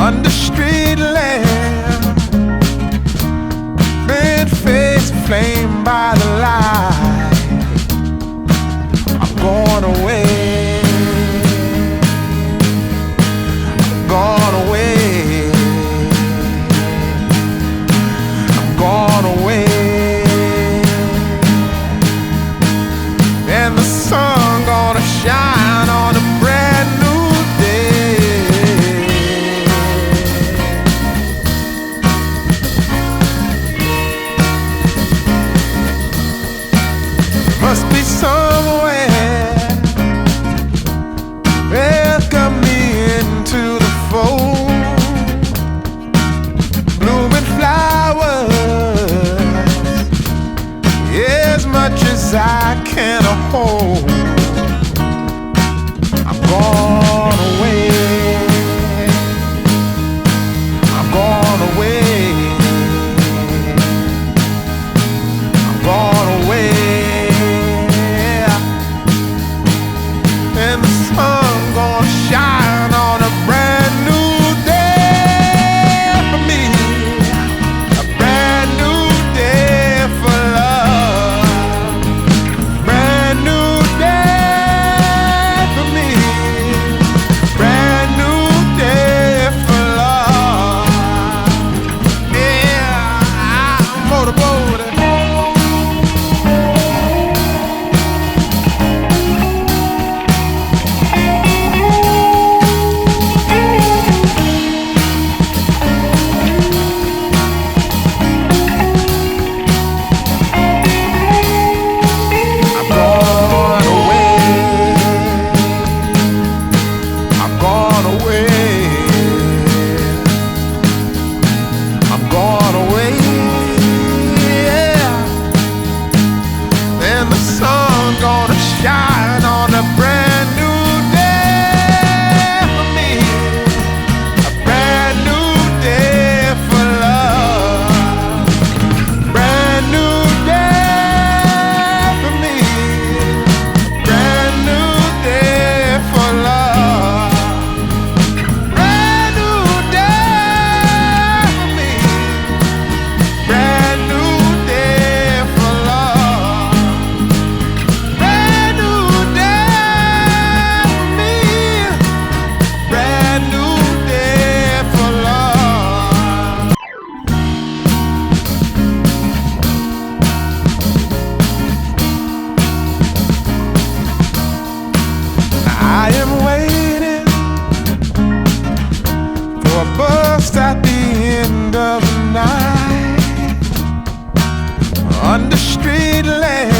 under street lamp, red face flamed by the light. I'm going away, I'm going away, I'm going away. And the sun gonna shine on a brand new day. Must be somewhere welcome me into the fold. Blooming flowers, as much as I can hold. I'm gone away, I'm gone away, I'm gone away. And the sun gonna shine on a brand new day for me, a brand new day for love, brand new day for me, brand new day for love. Yeah, I'm motorboating. I'm gone away, I'm gone away, I'm gone away, yeah. And the sun gonna shine on a brand new day for me, a brand new day for love, brand new day for me, brand new day for love, brand new day for me, brand new day for love, brand new day for me, brand new day for love. I am waiting for a bus at the end of the night, under street lamp,